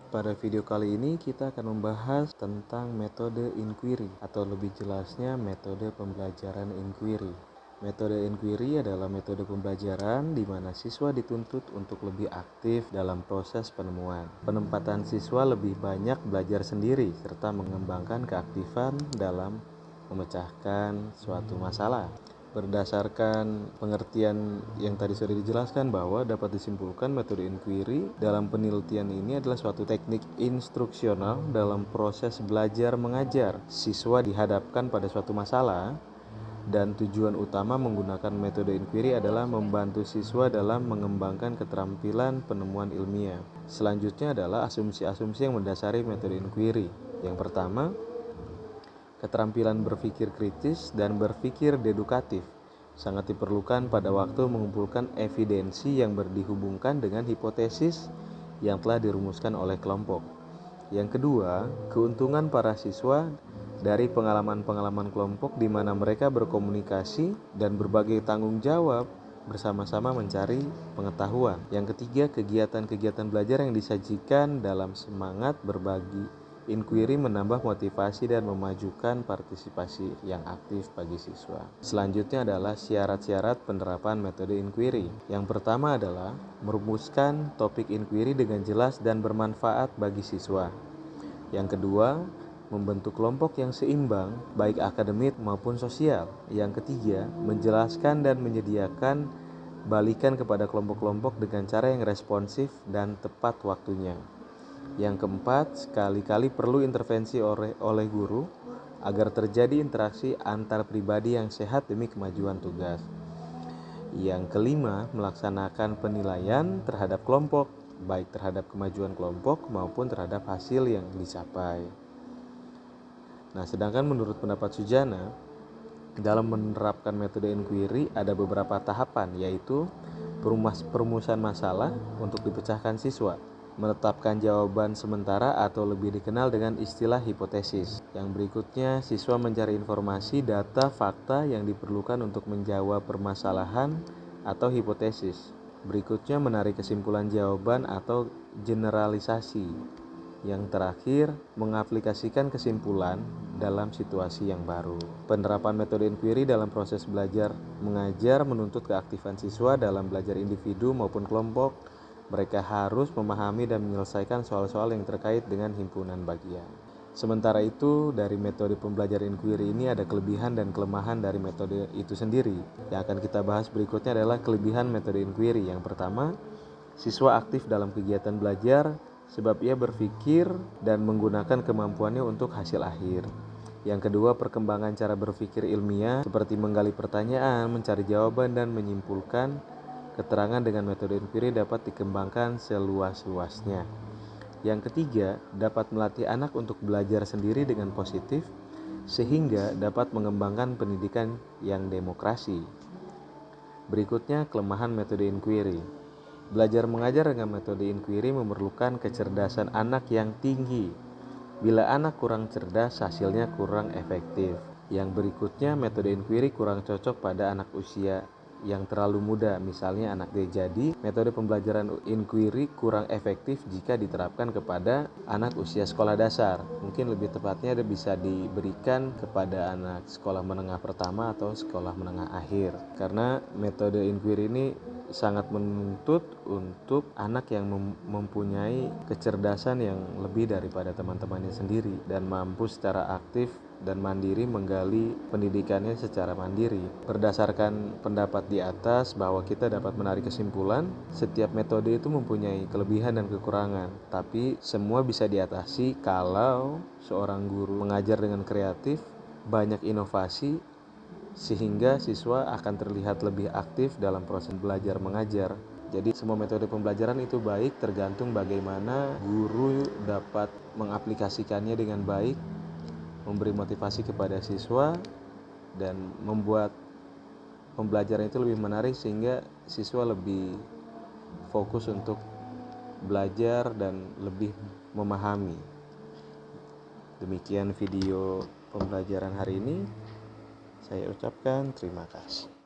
Pada video kali ini kita akan membahas tentang metode inquiry atau lebih jelasnya metode pembelajaran inquiry. Metode inquiry adalah metode pembelajaran di mana siswa dituntut untuk lebih aktif dalam proses penemuan. Penempatan siswa lebih banyak belajar sendiri serta mengembangkan keaktifan dalam memecahkan suatu masalah. Berdasarkan pengertian yang tadi sudah dijelaskan bahwa dapat disimpulkan metode inquiry dalam penelitian ini adalah suatu teknik instruksional dalam proses belajar mengajar. Siswa dihadapkan pada suatu masalah dan tujuan utama menggunakan metode inquiry adalah membantu siswa dalam mengembangkan keterampilan penemuan ilmiah. Selanjutnya adalah asumsi-asumsi yang mendasari metode inquiry. Yang pertama, keterampilan berpikir kritis dan berpikir dedukatif sangat diperlukan pada waktu mengumpulkan evidensi yang dihubungkan dengan hipotesis yang telah dirumuskan oleh kelompok. Yang kedua, keuntungan para siswa dari pengalaman-pengalaman kelompok di mana mereka berkomunikasi dan berbagi tanggung jawab bersama-sama mencari pengetahuan. Yang ketiga, kegiatan-kegiatan belajar yang disajikan dalam semangat berbagi inquiry menambah motivasi dan memajukan partisipasi yang aktif bagi siswa. Selanjutnya adalah syarat-syarat penerapan metode inquiry. Yang pertama adalah merumuskan topik inquiry dengan jelas dan bermanfaat bagi siswa. Yang kedua, membentuk kelompok yang seimbang, baik akademik maupun sosial. Yang ketiga, menjelaskan dan menyediakan balikan kepada kelompok-kelompok dengan cara yang responsif dan tepat waktunya. Yang keempat, sekali-kali perlu intervensi oleh guru agar terjadi interaksi antar pribadi yang sehat demi kemajuan tugas. Yang kelima, melaksanakan penilaian terhadap kelompok, baik terhadap kemajuan kelompok maupun terhadap hasil yang dicapai. Nah, sedangkan menurut pendapat Sujana, dalam menerapkan metode inquiry ada beberapa tahapan, yaitu perumusan masalah untuk dipecahkan siswa, menetapkan jawaban sementara atau lebih dikenal dengan istilah hipotesis. Yang berikutnya, siswa mencari informasi, data, fakta yang diperlukan untuk menjawab permasalahan atau hipotesis. Berikutnya, menarik kesimpulan jawaban atau generalisasi. Yang terakhir, mengaplikasikan kesimpulan dalam situasi yang baru. Penerapan metode inquiry dalam proses belajar mengajar menuntut keaktifan siswa dalam belajar individu maupun kelompok. Mereka harus memahami dan menyelesaikan soal-soal yang terkait dengan himpunan bagian. Sementara itu, dari metode pembelajaran inquiry ini ada kelebihan dan kelemahan dari metode itu sendiri. Yang akan kita bahas berikutnya adalah kelebihan metode inquiry. Yang pertama, siswa aktif dalam kegiatan belajar sebab ia berpikir dan menggunakan kemampuannya untuk hasil akhir. Yang kedua, perkembangan cara berpikir ilmiah seperti menggali pertanyaan, mencari jawaban, dan menyimpulkan keterangan dengan metode inquiry dapat dikembangkan seluas-luasnya. Yang ketiga, dapat melatih anak untuk belajar sendiri dengan positif sehingga dapat mengembangkan pendidikan yang demokrasi. Berikutnya, kelemahan metode inquiry. Belajar mengajar dengan metode inquiry memerlukan kecerdasan anak yang tinggi. Bila anak kurang cerdas, hasilnya kurang efektif. Yang berikutnya, metode inquiry kurang cocok pada anak usia yang terlalu muda, misalnya anak jadi. Metode pembelajaran inquiry kurang efektif jika diterapkan kepada anak usia sekolah dasar. Mungkin lebih tepatnya bisa diberikan kepada anak sekolah menengah pertama atau sekolah menengah akhir, karena metode inquiry ini sangat menuntut untuk anak yang mempunyai kecerdasan yang lebih daripada teman-temannya sendiri dan mampu secara aktif dan mandiri menggali pendidikannya secara mandiri. Berdasarkan pendapat di atas bahwa kita dapat menarik kesimpulan, setiap metode itu mempunyai kelebihan dan kekurangan, tapi semua bisa diatasi kalau seorang guru mengajar dengan kreatif, banyak inovasi, sehingga siswa akan terlihat lebih aktif dalam proses belajar mengajar. Jadi semua metode pembelajaran itu baik, tergantung bagaimana guru dapat mengaplikasikannya dengan baik, memberi motivasi kepada siswa, dan membuat pembelajaran itu lebih menarik sehingga siswa lebih fokus untuk belajar dan lebih memahami. Demikian video pembelajaran hari ini. Saya ucapkan terima kasih.